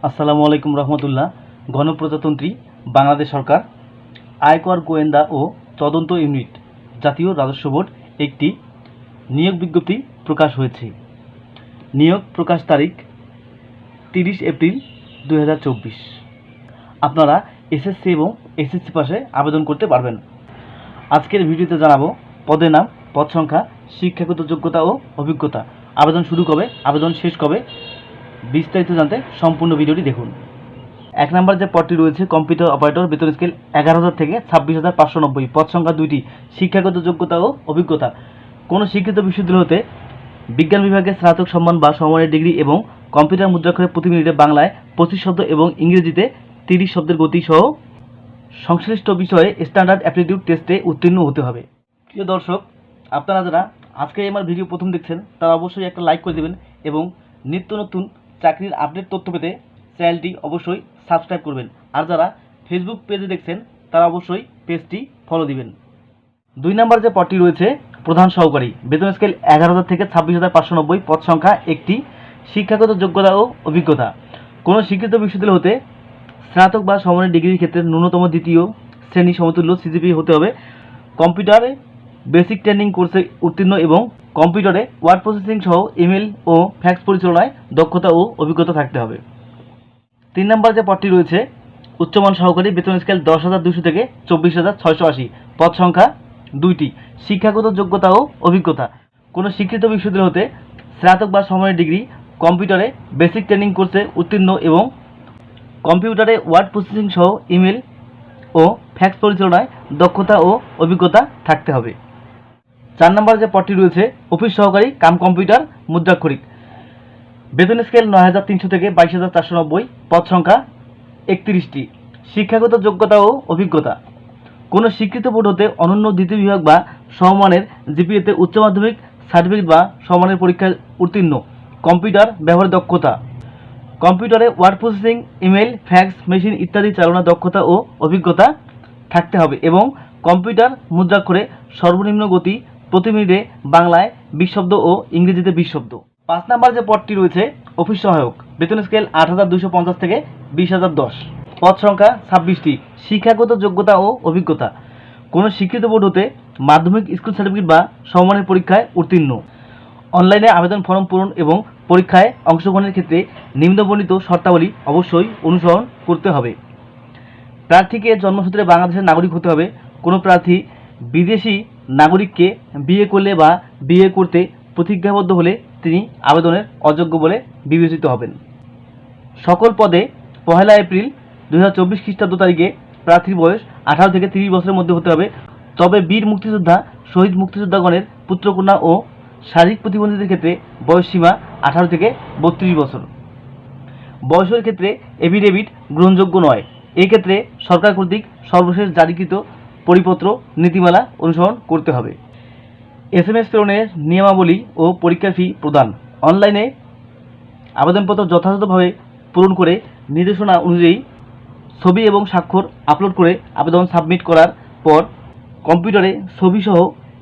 আসসালামু আলাইকুম রহমতুল্লাহ। গণপ্রজাতন্ত্রী বাংলাদেশ সরকার আয়কর গোয়েন্দা ও তদন্ত ইউনিট জাতীয় রাজস্ব বোর্ড একটি নিয়োগ বিজ্ঞপ্তি প্রকাশ হয়েছে। নিয়োগ প্রকাশ তারিখ 30 এপ্রিল 2024। আপনারা এসএসসি এবং এসএসসি পাশে আবেদন করতে পারবেন। আজকের ভিডিওতে জানাবো পদের নাম, পদ সংখ্যা, শিক্ষাগত যোগ্যতা ও অভিজ্ঞতা, আবেদন শুরু কবে, আবেদন শেষ কবে, বিস্তারিত জানতে সম্পূর্ণ ভিডিওটি দেখুন। 1 নম্বর যে পদটি রয়েছে কম্পিউটার অপারেটর, বেতন স্কেল 11,000 থেকে 26,590, পদ সংখ্যা 2টি, শিক্ষাগত যোগ্যতা ও অভিজ্ঞতা কোনো স্বীকৃত বিশ্ববিদ্যালয় হতে বিজ্ঞান বিভাগে স্নাতক সম্মান বা সমমানের ডিগ্রি এবং কম্পিউটার মুদ্রাক্ষরে প্রতি মিনিটে বাংলায় 25 শব্দ এবং ইংরেজিতে 30 শব্দের গতি সহ সংশ্লিষ্ট বিষয়ে স্ট্যান্ডার্ড অ্যাপটিটিউড টেস্টে উত্তীর্ণ হতে হবে। প্রিয় দর্শক, আপনারা যারা আজকে আমার ভিডিও প্রথম দেখছেন তারা অবশ্যই একটা লাইক করে দেবেন এবং নিত্য নতুন চাকরির আপডেট তথ্য পেতে চ্যানেলটি অবশ্যই সাবস্ক্রাইব করবেন। আর যারা ফেসবুক পেজে দেখছেন তারা অবশ্যই পেজটি ফলো দিবেন। 2 নম্বর যে পদটি রয়েছে প্রধান সহকারী, বেতন স্কেল 11,000 থেকে 26,590, পদ সংখ্যা 1টি, শিক্ষাগত যোগ্যতা ও অভিজ্ঞতা কোনো স্বীকৃত বিশ্ববিদ্যালয় হতে স্নাতক বা সমমানের ডিগ্রির ক্ষেত্রে ন্যূনতম দ্বিতীয় শ্রেণী সমতুল্য সিজিপি হতে হবে, কম্পিউটারে বেসিক ট্রেনিং কোর্সে উত্তীর্ণ এবং কম্পিউটারে ওয়ার্ড প্রসেসিং সহ ইমেল ও ফ্যাক্স পরিচালনায় দক্ষতা ও অভিজ্ঞতা থাকতে হবে। 3 নম্বর যে পদটি রয়েছে উচ্চমান সহকারী, বেতন স্কেল 10,200 থেকে 24,680, পদ সংখ্যা 2টি, শিক্ষাগত যোগ্যতা ও অভিজ্ঞতা কোনো স্বীকৃত বিশ্ববিদ্যালয় হতে স্নাতক বা সমমানের ডিগ্রি, কম্পিউটারে বেসিক ট্রেনিং কোর্সে উত্তীর্ণ এবং কম্পিউটারে ওয়ার্ড প্রসেসিং সহ ইমেল ও ফ্যাক্স পরিচালনায় দক্ষতা ও অভিজ্ঞতা থাকতে হবে। 4 নম্বর যে পদটি রয়েছে অফিস সহকারী কাম কম্পিউটার মুদ্রাক্ষরিক, বেতন স্কেল 9,300 থেকে 22,490, পদ সংখ্যা 31টি, শিক্ষাগত যোগ্যতা ও অভিজ্ঞতা কোনো স্বীকৃত বোর্ড হতে অনন্য দ্বিতীয় বিভাগ বা সমমানের জিপিএতে উচ্চ মাধ্যমিক সার্টিফিকেট বা সমমানের পরীক্ষায় উত্তীর্ণ, কম্পিউটার ব্যবহারের দক্ষতা, কম্পিউটারে word processing, email, fax machine ইত্যাদি চালনা দক্ষতা ও অভিজ্ঞতা থাকতে হবে এবং কম্পিউটার মুদ্রাক্ষরে সর্বনিম্ন গতি প্রতি মিনিটে বাংলায় 20 শব্দ ও ইংরেজিতে 20 শব্দ। 5 নম্বর যে পদটি রয়েছে অফিস সহায়ক, বেতন স্কেল 8,250 থেকে 20,010, পদ সংখ্যা 26টি, শিক্ষাগত যোগ্যতা ও অভিজ্ঞতা কোনো স্বীকৃত বোর্ড হতে মাধ্যমিক স্কুল সার্টিফিকেট বা সমমানের পরীক্ষায় উত্তীর্ণ, অনলাইনে আবেদন ফর্ম পূরণ এবং পরীক্ষায় অংশগ্রহণের ক্ষেত্রে নিম্নবর্ণিত শর্তাবলী অবশ্যই অনুসরণ করতে হবে। প্রার্থীকে জন্মসূত্রে বাংলাদেশের নাগরিক হতে হবে। কোনো প্রার্থী বিদেশি নাগরিককে বিয়ে করলে বা বিয়ে করতে প্রতিজ্ঞাবদ্ধ হলে তিনি আবেদনের অযোগ্য বলে বিবেচিত হবেন। সকল পদে 1 এপ্রিল 2024 খ্রিস্টাব্দ তারিখে প্রার্থীর বয়স 18 থেকে 30 বছরের মধ্যে হতে হবে। তবে বীর মুক্তিযোদ্ধা, শহীদ মুক্তিযোদ্ধাগণের পুত্রকন্যা ও শারীরিক প্রতিবন্ধীদের ক্ষেত্রে বয়সসীমা 18 থেকে 32 বছর। বয়সের ক্ষেত্রে এফিডেভিট গ্রহণযোগ্য নয়। এই ক্ষেত্রে সরকার কর্তৃক সর্বশেষ জারিকৃত পরিপত্র নীতিমালা অনুসরণ করতে হবে। SMS প্রেরণের নিয়মাবলী ও পরীক্ষার ফি প্রদান, অনলাইনে আবেদনপত্র যথাযথভাবে পূরণ করে নির্দেশনা অনুযায়ী ছবি এবং স্বাক্ষর আপলোড করে আবেদন সাবমিট করার পর কম্পিউটারে ছবিসহ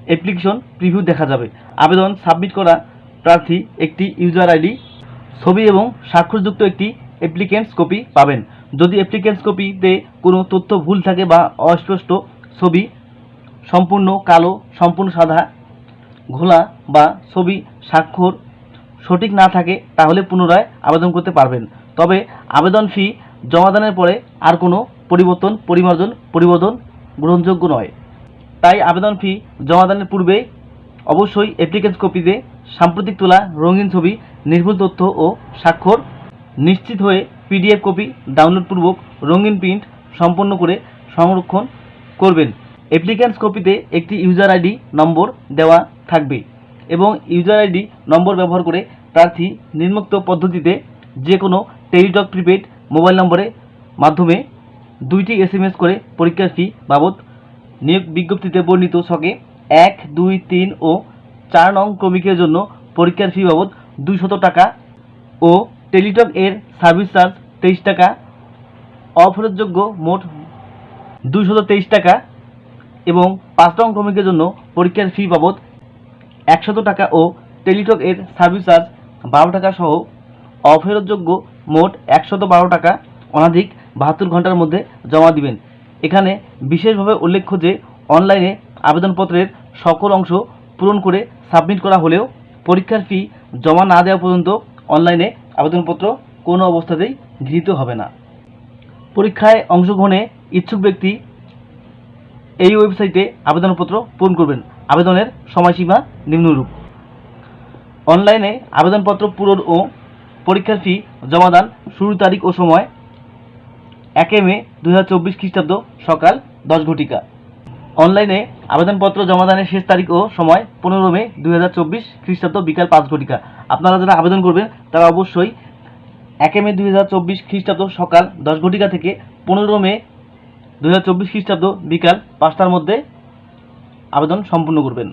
অ্যাপ্লিকেশন প্রিভিউ দেখা যাবে। আবেদন সাবমিট করা প্রার্থী একটি ইউজার আইডি, ছবি এবং স্বাক্ষরযুক্ত একটি অ্যাপ্লিকেন্টস কপি পাবেন। যদি অ্যাপ্লিকেন্টস কপিতে কোনো তথ্য ভুল থাকে বা অস্পষ্ট, ছবি সম্পূর্ণ কালো, সম্পূর্ণ সাদা, ঘোলা বা ছবি স্বাক্ষর সঠিক না থাকে তাহলে পুনরায় আবেদন করতে পারবেন। তবে আবেদন ফি জমাদানের পরে আর কোনো পরিবর্তন গ্রহণযোগ্য নয়। তাই আবেদন ফি জমাদানের পূর্বে অবশ্যই অ্যাপ্লিকেন্টস কপিতে সাম্প্রতিক তোলা রঙিন ছবি, নির্ভুল তথ্য ও স্বাক্ষর নিশ্চিত হয়ে PDF কপি ডাউনলোডপূর্বক রঙিন প্রিন্ট সম্পন্ন করে সংরক্ষণ করবেন। অ্যাপ্লিকেন্টস কপিতে একটি ইউজার আইডি নম্বর দেওয়া থাকবে এবং ইউজার আইডি নম্বর ব্যবহার করে প্রার্থী নিম্নোক্ত পদ্ধতিতে যে কোনো টেলিটক প্রিপেড মোবাইল নম্বরের মাধ্যমে 2টি SMS করে পরীক্ষার ফি বাবদ নিয়োগ বিজ্ঞপ্তিতে বর্ণিত ছকে 1, 2, 3 ও 4 নং ক্রমিকের জন্য পরীক্ষার ফি বাবদ 200 টাকা ও টেলিটক এর সার্ভিস চার্জ 23 টাকা, অফেরতযোগ্য মোট 223 টাকা এবং 5 নং ক্রমিকের জন্য পরীক্ষার ফি বাবদ 100 টাকা ও টেলিটক এর সার্ভিস চার্জ 12 টাকা সহ অফেরতযোগ্য মোট 112 টাকা অনধিক 72 ঘন্টার মধ্যে জমা দিবেন। এখানে বিশেষভাবে উল্লেখ্য যে অনলাইনে আবেদনপত্রের সকল অংশ পূরণ করে সাবমিট করা হলেও পরীক্ষার ফি জমা না দেওয়া পর্যন্ত অনলাইনে আবেদনপত্র কোনো অবস্থাতেই গৃহীত হবে না। পরীক্ষায় অংশগ্রহণে ইচ্ছুক ব্যক্তি এই ওয়েবসাইটে আবেদনপত্র পূরণ করবেন। আবেদনের সময়সীমা নিম্নরূপ। অনলাইনে আবেদনপত্র পূরণ ও পরীক্ষার ফি জমাদান শুরুর তারিখ ও সময় 1 মে 2024 খ্রিস্টাব্দ সকাল 10 ঘটিকা। অনলাইনে আবেদনপত্র জমাদানের শেষ তারিখ ও সময় 15 মে 2024 খ্রিস্টাব্দ বিকাল 5 ঘটিকা। আপনারা যারা আবেদন করবেন তারা অবশ্যই 1 মে 2024 খ্রিস্টাব্দ সকাল 10 ঘটিকা থেকে 15 মে 2024 খ্রিস্টাব্দ বিকাল 5টার মধ্যে আবেদন সম্পূর্ণ করবেন।